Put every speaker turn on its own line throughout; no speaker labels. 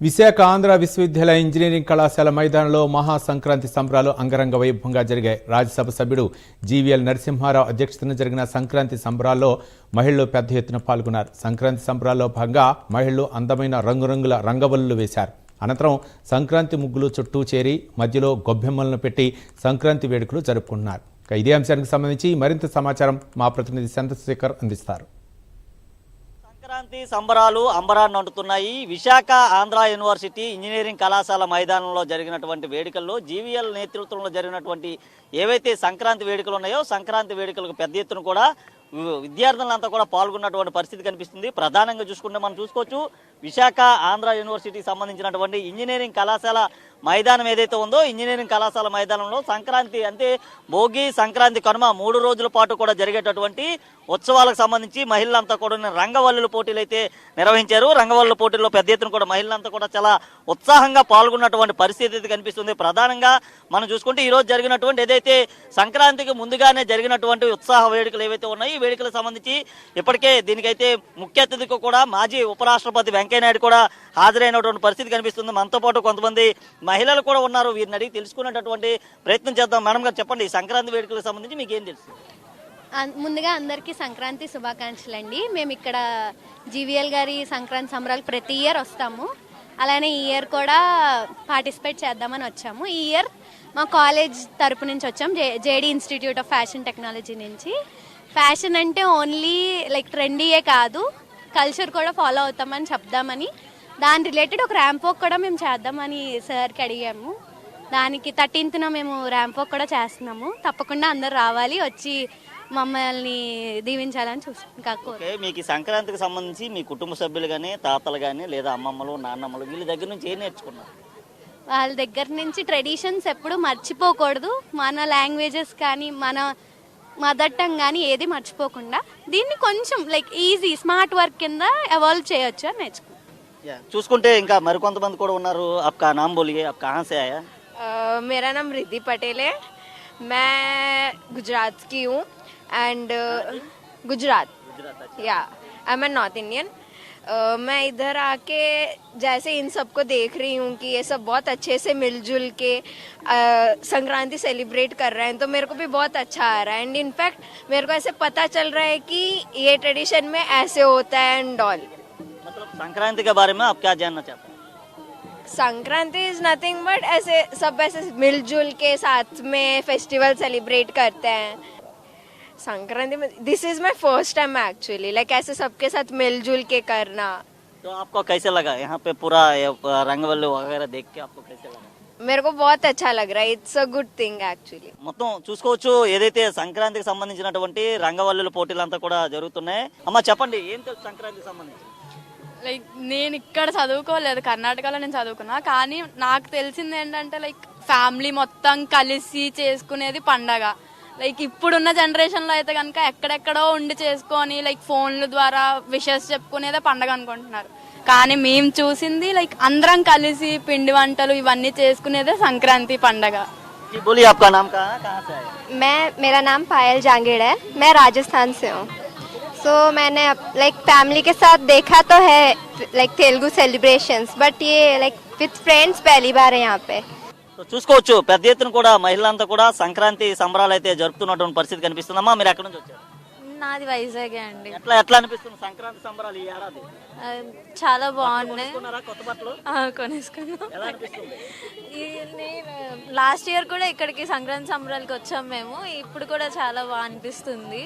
విశాఖ ఆంధ్ర విశ్వవిద్యాలయ ఇంజనీరింగ్ కళాశాల మైదానంలో మహాసంక్రాంతి సంబరాలు అంగరంగ వైభవంగా జరిగాయి. రాజ్యసభ సభ్యుడు జీవీఎల్ నరసింహారావు అధ్యక్షతన జరిగిన సంక్రాంతి సంబరాల్లో మహిళలు పెద్ద ఎత్తున పాల్గొన్నారు. సంక్రాంతి సంబరాల్లో భాగంగా మహిళలు అందమైన రంగురంగుల రంగవల్లులు వేశారు. అనంతరం సంక్రాంతి ముగ్గులు చుట్టూ చేరి మధ్యలో గొబ్బెమ్మలను పెట్టి సంక్రాంతి వేడుకలు జరుపుకుంటున్నారు. ఇదే అంశానికి సంబంధించి మరింత సమాచారం మా ప్రతినిధి చంద్రశేఖర్ అందిస్తారు.
సంక్రాంతి సంబరాలు అంబరాన్ని అంటున్నాయి. విశాఖ ఆంధ్ర యూనివర్సిటీ ఇంజనీరింగ్ కళాశాల మైదానంలో జరిగినటువంటి వేడుకల్లో జీవీఎల్ నేతృత్వంలో జరిగినటువంటి ఏవైతే సంక్రాంతి వేడుకలు ఉన్నాయో సంక్రాంతి వేడుకలకు పెద్ద ఎత్తున కూడా విద్యార్థులంతా కూడా పాల్గొన్నటువంటి పరిస్థితి కనిపిస్తుంది. ప్రధానంగా చూసుకుంటే మనం చూసుకోవచ్చు విశాఖ ఆంధ్ర యూనివర్సిటీకి సంబంధించినటువంటి ఇంజనీరింగ్ కళాశాల మైదానం ఏదైతే ఉందో ఇంజనీరింగ్ కళాశాల మైదానంలో సంక్రాంతి అంటే భోగి సంక్రాంతి కనుమ 3 రోజుల పాటు కూడా జరిగేటటువంటి ఉత్సవాలకు సంబంధించి మహిళలంతా కూడా రంగవల్లుల పోటీలు అయితే నిర్వహించారు. రంగవల్లుల పోటీల్లో పెద్ద ఎత్తున కూడా మహిళలంతా కూడా చాలా ఉత్సాహంగా పాల్గొన్నటువంటి పరిస్థితి అయితే కనిపిస్తుంది. ప్రధానంగా మనం చూసుకుంటే ఈరోజు జరిగినటువంటి ఏదైతే సంక్రాంతికి ముందుగానే జరిగినటువంటి ఉత్సాహ వేడుకలు ఏవైతే ఉన్నాయో ఈ వేడుకలకు సంబంధించి ఇప్పటికే దీనికైతే ముఖ్య అతిథికి కూడా మాజీ ఉపరాష్ట్రపతి వెంకయ్యనాయుడు కూడా హాజరైనటువంటి పరిస్థితి కనిపిస్తుంది. మనతో పాటు కొంతమంది మహిళలు కూడా ఉన్నారు. వీరిని అడిగి తెలుసుకునేటటువంటి ప్రయత్నం చేద్దాం. మేడం గారు చెప్పండి, సంక్రాంతి వేడుకలకు సంబంధించి మీకు ఏం తెలుసు?
ముందుగా అందరికీ సంక్రాంతి శుభాకాంక్షలు అండి. మేము ఇక్కడ జీవీఎల్ గారి సంక్రాంతి సంబరాలు ప్రతి ఇయర్ వస్తాము. అలానే ఈ ఇయర్ కూడా పార్టిసిపేట్ చేద్దామని వచ్చాము. ఈ ఇయర్ మా కాలేజ్ తరపు నుంచి వచ్చాము, JD institute of fashion technology నుంచి. ఫ్యాషన్ అంటే ఓన్లీ లైక్ ట్రెండీయే కాదు, కల్చర్ కూడా ఫాలో అవుతామని చెప్దామని దాని రిలేటెడ్ ఒక ర్యాంప్ వాక్ కూడా మేము చేద్దామని సార్కి అడిగాము. దానికి 13th మేము ర్యాంప్ వాక్ కూడా చేస్తున్నాము. తప్పకుండా అందరు రావాలి, వచ్చి మమ్మల్ని దీవించాలని చూసుకుంటాం.
మీకు సంక్రాంతికి సంబంధించి మీ కుటుంబ సభ్యులు కానీ తాతలు కానీ లేదా అమ్మమ్మలు నాన్నమ్మలు వీళ్ళ దగ్గర నుంచి ఏం నేర్చుకున్నారు?
వాళ్ళ దగ్గర నుంచి ట్రెడిషన్స్ ఎప్పుడు మర్చిపోకూడదు, మన లాంగ్వేజెస్ కానీ మన మదర్ టంగ్ కానీ ఏది మర్చిపోకుండా దీన్ని కొంచెం లైక్ ఈజీ స్మార్ట్ వర్క్ కింద ఎవాల్వ్ చేయొచ్చు అని నేర్చుకున్నాం.
చూసుకుంటే ఇంకా మరికొంతమంది కూడా ఉన్నారు. आपका नाम बोलिए, आप कहाँ से आया?
मेरा नाम रिद्धि पटेल है. मैं गुजरात की हूँ एंड गुजरात या आई एम नॉर्थ इंडियन. मैं इधर आके जैसे इन सबको देख रही हूँ कि ये सब बहुत अच्छे से मिलजुल के संक्रांति सेलिब्रेट कर रहे हैं, तो मेरे को भी बहुत अच्छा आ रहा है. एंड इनफैक्ट मेरे को ऐसे पता चल रहा है कि ये ट्रेडिशन में ऐसे होता है एंड ऑल.
मतलब संक्रांति के बारे में आप क्या जानना चाहते हैं?
संक्रांति इज नथिंग बट ऐसे सब ऐसे मिलजुल के साथ में फेस्टिवल सेलिब्रेट करते हैं. संक्रांति में this is my first time actually, like ऐसे सबके साथ मिलजुल के करना.
तो आपको कैसे लगा यहाँ पे पूरा रंगवल्लू वगैरह देख के आपको कैसे लगा?
मेरे को बहुत अच्छा लग रहा है. It's a good thing actually.
మొత్తం చూసుకోవచ్చు ఏదైతే సంక్రాంతికి సంబంధించినటువంటి రంగవల్లుల పోటీలంతా కూడా జరుగుతున్నాయి. అమ్మ చెప్పండి, ఏం తెలుసు సంక్రాంతికి సంబంధించి?
లైక్ నేను ఇక్కడ చదువుకోలేదు, కర్ణాటకలో నేను చదువుకున్నా. కానీ నాకు తెలిసింది ఏంటంటే లైక్ ఫ్యామిలీ మొత్తం కలిసి చేసుకునేది పండగ. లైక్ ఇప్పుడున్న జనరేషన్లో అయితే కనుక ఎక్కడెక్కడో ఉండి చేసుకొని లైక్ ఫోన్ల ద్వారా విషెస్ చెప్పుకునేదే పండగ అనుకుంటున్నారు. కానీ మేము చూసింది లైక్ అందరం కలిసి పిండి వంటలు ఇవన్నీ చేసుకునేదే సంక్రాంతి పండగ.
मेरा नाम पायल जांगीड़ है. मैं राजस्थान से हूँ. सो मैंने लाइक फैमिली के साथ देखा तो है लाइक तेलुगु सेलिब्रेशंस, बट ये लाइक विथ फ्रेंड्स पहली बार है यहाँ पे.
చూసుకోవచ్చు పెద్ద ఎత్తున కూడా మహిళలంతా కూడా సంక్రాంతి సంబరాలు అయితే జరుపుతున్నటువంటి పరిస్థితి కనిపిస్తుందమ్మా. మీరు ఎక్కడి నుంచి వచ్చారు?
నాది వైజాగ్ అండి.
ఎట్లా అనిపిస్తుంది సంక్రాంతి సంబరాలు ఈ ఏడాది?
చాలా బాగున్నాయి.
కొత్త బట్టలు
కొనేసుకున్నాం.
ఎలా అనిపిస్తుంది?
లాస్ట్ ఇయర్ కూడా ఇక్కడికి సంక్రాంతి సంబరాలకి వచ్చాం మేము. ఇప్పుడు కూడా చాలా బాగా అనిపిస్తుంది.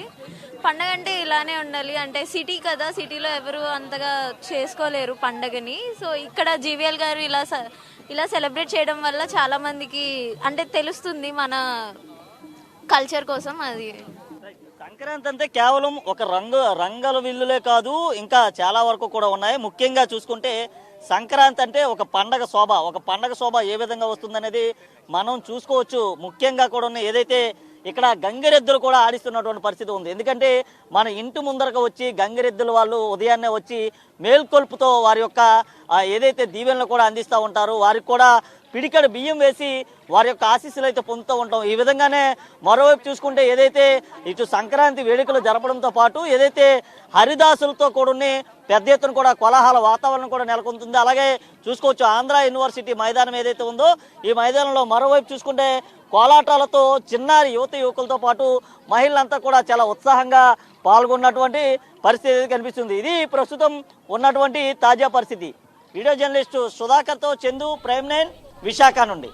పండగ అంటే ఇలానే ఉండాలి. అంటే సిటీ కదా, సిటీలో ఎవరు అంతగా చేసుకోలేరు పండగని. సో ఇక్కడ జీవీఎల్ గారు ఇలా సెలబ్రేట్ చేయడం వల్ల చాలా మందికి అంటే తెలుస్తుంది మన కల్చర్ కోసం. అది
సంక్రాంతి అంటే కేవలం ఒక రంగుల విల్లులే కాదు, ఇంకా చాలా వరకు కూడా ఉన్నాయి. ముఖ్యంగా చూసుకుంటే సంక్రాంతి అంటే ఒక పండగ శోభ ఏ విధంగా వస్తుందనేది మనం చూసుకోవచ్చు. ముఖ్యంగా కూడా ఏదైతే ఇక్కడ గంగిరెద్దులు కూడా ఆడిస్తున్నటువంటి పరిస్థితి ఉంది. ఎందుకంటే మన ఇంటి ముందరకు వచ్చి గంగిరెద్దులు వాళ్ళు ఉదయాన్నే వచ్చి మేల్కొల్పుతో వారి యొక్క ఏదైతే దీవెనలు కూడా అందిస్తూ ఉంటారు. వారికి కూడా పిడికడు బియ్యం వేసి వారి యొక్క ఆశీస్సులు అయితే పొందుతూ ఉంటాం. ఈ విధంగానే మరోవైపు చూసుకుంటే ఏదైతే ఇటు సంక్రాంతి వేడుకలు జరపడంతో పాటు ఏదైతే హరిదాసులతో కూడా పెద్ద ఎత్తున కూడా కోలాహల వాతావరణం కూడా నెలకొంటుంది. అలాగే చూసుకోవచ్చు ఆంధ్ర యూనివర్సిటీ మైదానం ఏదైతే ఉందో ఈ మైదానంలో మరోవైపు చూసుకుంటే కోలాటాలతో చిన్నారి యువకులతో పాటు మహిళలంతా కూడా చాలా ఉత్సాహంగా పాల్గొన్నటువంటి పరిస్థితి కనిపిస్తుంది. ఇది ప్రస్తుతం ఉన్నటువంటి తాజా పరిస్థితి. వీడియో జర్నలిస్టు సుధాకర్తో చందు, ప్రైమ్ 9 విశాఖ నుండి.